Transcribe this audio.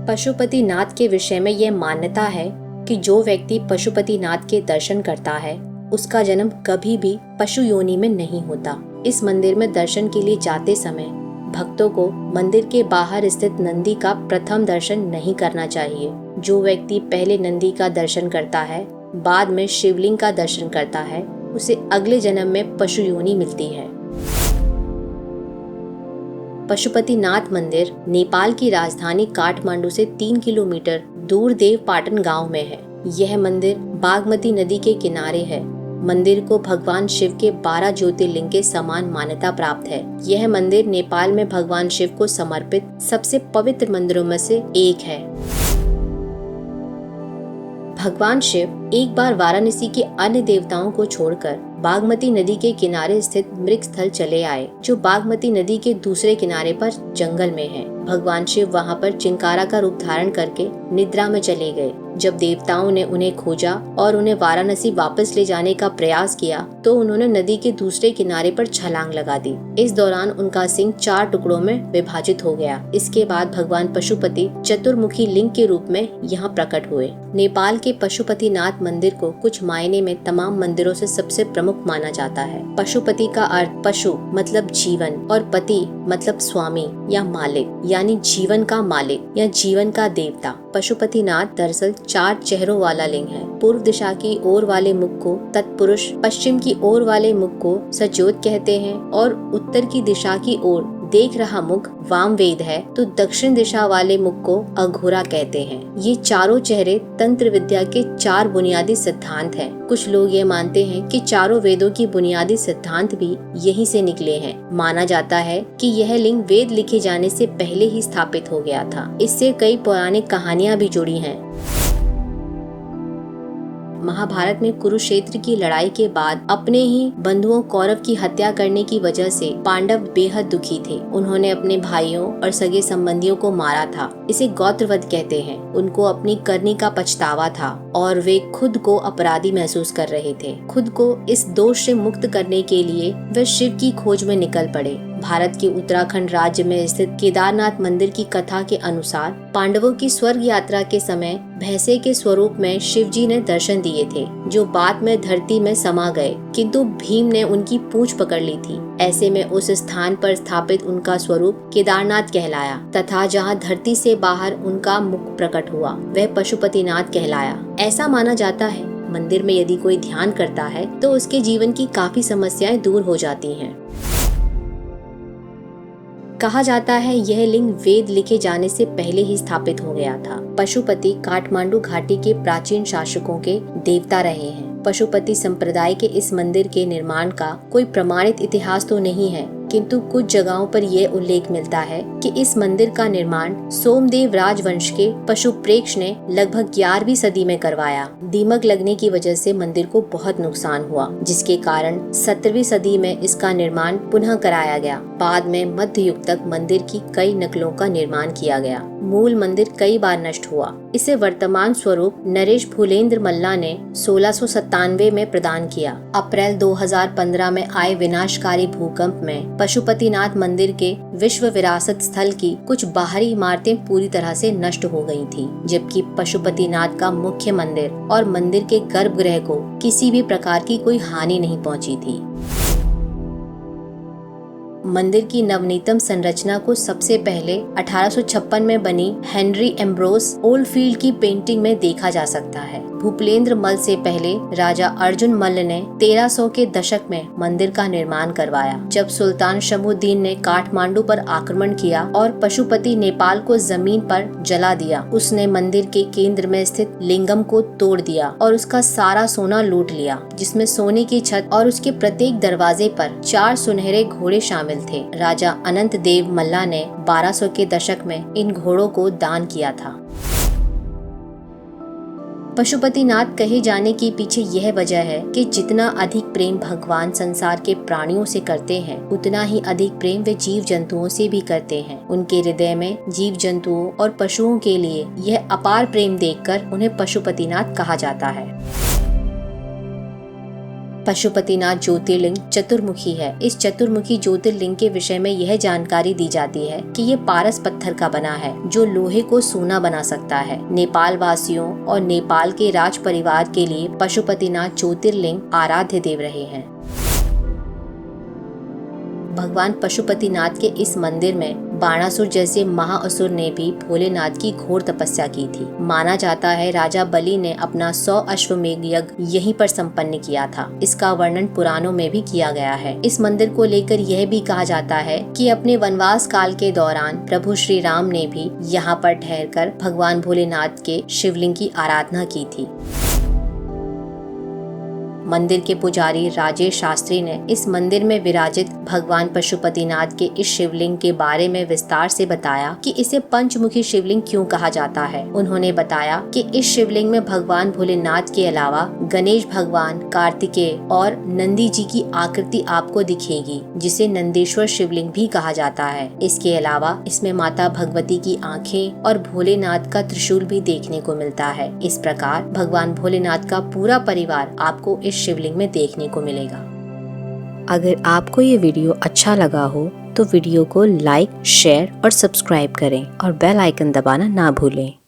पशुपतिनाथ के विषय में यह मान्यता है कि जो व्यक्ति पशुपतिनाथ के दर्शन करता है उसका जन्म कभी भी पशु योनि में नहीं होता। इस मंदिर में दर्शन के लिए जाते समय भक्तों को मंदिर के बाहर स्थित नंदी का प्रथम दर्शन नहीं करना चाहिए। जो व्यक्ति पहले नंदी का दर्शन करता है बाद में शिवलिंग का दर्शन करता है उसे अगले जन्म में पशु योनि मिलती है। पशुपतिनाथ मंदिर नेपाल की राजधानी काठमांडू से 3 किलोमीटर दूर देवपाटन गांव में है। यह मंदिर बागमती नदी के किनारे है। मंदिर को भगवान शिव के 12 ज्योतिर्लिंग के समान मान्यता प्राप्त है। यह मंदिर नेपाल में भगवान शिव को समर्पित सबसे पवित्र मंदिरों में से एक है। भगवान शिव एक बार वाराणसी के अन्य देवताओं को छोड़कर बागमती नदी के किनारे स्थित मृग स्थल चले आए, जो बागमती नदी के दूसरे किनारे पर जंगल में है। भगवान शिव वहां पर चिंकारा का रूप धारण करके निद्रा में चले गए। जब देवताओं ने उन्हें खोजा और उन्हें वाराणसी वापस ले जाने का प्रयास किया तो उन्होंने नदी के दूसरे किनारे पर छलांग लगा दी। इस दौरान उनका सिंह 4 टुकड़ों में विभाजित हो गया। इसके बाद भगवान पशुपति चतुर्मुखी लिंग के रूप में यहाँ प्रकट हुए। नेपाल के पशुपतिनाथ मंदिर को कुछ मायने में तमाम मंदिरों से सबसे प्रमुख माना जाता है। पशुपति का अर्थ पशु मतलब जीवन और पति मतलब स्वामी या मालिक, यानी जीवन का मालिक या जीवन का देवता। पशुपतिनाथ दरअसल 4 चेहरों वाला लिंग है। पूर्व दिशा की ओर वाले मुख को तत्पुरुष, पश्चिम की ओर वाले मुख को सजोत कहते हैं और उत्तर की दिशा की ओर देख रहा मुख वामवेद है तो दक्षिण दिशा वाले मुख को अघोरा कहते हैं। ये चारों चेहरे तंत्र विद्या के 4 बुनियादी सिद्धांत हैं। कुछ लोग ये मानते हैं कि चारों वेदों की बुनियादी सिद्धांत भी यहीं से निकले हैं। माना जाता है कि यह लिंग वेद लिखे जाने से पहले ही स्थापित हो गया था। इससे कई पौराणिक कहानियां भी जुड़ी हैं। महाभारत में कुरुक्षेत्र की लड़ाई के बाद अपने ही बंधुओं कौरव की हत्या करने की वजह से पांडव बेहद दुखी थे। उन्होंने अपने भाइयों और सगे संबंधियों को मारा था। इसे गोत्रवध कहते हैं। उनको अपनी करनी का पछतावा था और वे खुद को अपराधी महसूस कर रहे थे। खुद को इस दोष से मुक्त करने के लिए वे शिव की खोज में निकल पड़े। भारत के उत्तराखंड राज्य में स्थित केदारनाथ मंदिर की कथा के अनुसार पांडवों की स्वर्ग यात्रा के समय भैंसे के स्वरूप में शिव जी ने दर्शन दिए थे, जो बाद में धरती में समा गए, किंतु भीम ने उनकी पूंछ पकड़ ली थी। ऐसे में उस स्थान पर स्थापित उनका स्वरूप केदारनाथ कहलाया तथा जहां धरती से बाहर उनका मुख प्रकट हुआ वह पशुपतिनाथ कहलाया। ऐसा माना जाता है मंदिर में यदि कोई ध्यान करता है तो उसके जीवन की काफी समस्याएं दूर हो जाती हैं। कहा जाता है यह लिंग वेद लिखे जाने से पहले ही स्थापित हो गया था। पशुपति काठमांडू घाटी के प्राचीन शासकों के देवता रहे हैं। पशुपति संप्रदाय के इस मंदिर के निर्माण का कोई प्रमाणित इतिहास तो नहीं है, किंतु कुछ जगहों पर यह उल्लेख मिलता है कि इस मंदिर का निर्माण सोमदेव राजवंश के पशुप्रेक्ष ने लगभग 11वीं सदी में करवाया। दीमक लगने की वजह से मंदिर को बहुत नुकसान हुआ, जिसके कारण 17वीं सदी में इसका निर्माण पुनः कराया गया। बाद में मध्य युग तक मंदिर की कई नकलों का निर्माण किया गया। मूल मंदिर कई बार नष्ट हुआ। इसे वर्तमान स्वरूप नरेश फूलेंद्र मल्ला ने 1697 में प्रदान किया। अप्रैल 2015 में आए विनाशकारी भूकंप में पशुपतिनाथ मंदिर के विश्व विरासत स्थल की कुछ बाहरी इमारतें पूरी तरह से नष्ट हो गई थी, जबकि पशुपतिनाथ का मुख्य मंदिर और मंदिर के गर्भगृह को किसी भी प्रकार की कोई हानि नहीं पहुंची थी। मंदिर की नवनीतम संरचना को सबसे पहले 1856 में बनी हेनरी एम्ब्रोस ओल्डफील्ड की पेंटिंग में देखा जा सकता है। भूपेंद्र मल से पहले राजा अर्जुन मल्ल ने 1300 के दशक में मंदिर का निर्माण करवाया। जब सुल्तान शमुद्दीन ने काठमांडू पर आक्रमण किया और पशुपति नेपाल को जमीन पर जला दिया, उसने मंदिर के केंद्र में स्थित लिंगम को तोड़ दिया और उसका सारा सोना लूट लिया, जिसमें सोने की छत और उसके प्रत्येक दरवाजे पर 4 सुनहरे घोड़े शामिल थे। राजा अनंत देव मल्ला ने 1200 के दशक में इन घोड़ों को दान किया था। पशुपतिनाथ कहे जाने के पीछे यह वजह है कि जितना अधिक प्रेम भगवान संसार के प्राणियों से करते हैं, उतना ही अधिक प्रेम वे जीव जंतुओं से भी करते हैं। उनके हृदय में जीव जंतुओं और पशुओं के लिए यह अपार प्रेम देखकर उन्हें पशुपतिनाथ कहा जाता है। पशुपतिनाथ ज्योतिर्लिंग चतुर्मुखी है। इस चतुर्मुखी ज्योतिर्लिंग के विषय में यह जानकारी दी जाती है कि ये पारस पत्थर का बना है जो लोहे को सोना बना सकता है। नेपाल वासियों और नेपाल के राज परिवार के लिए पशुपतिनाथ ज्योतिर्लिंग आराध्य देव रहे हैं। भगवान पशुपतिनाथ के इस मंदिर में बाणासुर जैसे महाअसुर ने भी भोलेनाथ की घोर तपस्या की थी। माना जाता है राजा बलि ने अपना 100 अश्वमेध यज्ञ यहीं पर संपन्न किया था। इसका वर्णन पुराणों में भी किया गया है। इस मंदिर को लेकर यह भी कहा जाता है कि अपने वनवास काल के दौरान प्रभु श्री राम ने भी यहाँ पर ठहरकर भगवान भोलेनाथ के शिवलिंग की आराधना की थी। मंदिर के पुजारी राजेश शास्त्री ने इस मंदिर में विराजित भगवान पशुपतिनाथ के इस शिवलिंग के बारे में विस्तार से बताया कि इसे पंचमुखी शिवलिंग क्यों कहा जाता है। उन्होंने बताया कि इस शिवलिंग में भगवान भोलेनाथ के अलावा गणेश भगवान, कार्तिकेय और नंदी जी की आकृति आपको दिखेगी, जिसे नंदेश्वर शिवलिंग भी कहा जाता है। इसके अलावा इसमें माता भगवती की आंखें और भोलेनाथ का त्रिशूल भी देखने को मिलता है। इस प्रकार भगवान भोलेनाथ का पूरा परिवार आपको इस शिवलिंग में देखने को मिलेगा। अगर आपको ये वीडियो अच्छा लगा हो तो वीडियो को लाइक, शेयर और सब्सक्राइब करें और बेल आइकन दबाना ना भूलें।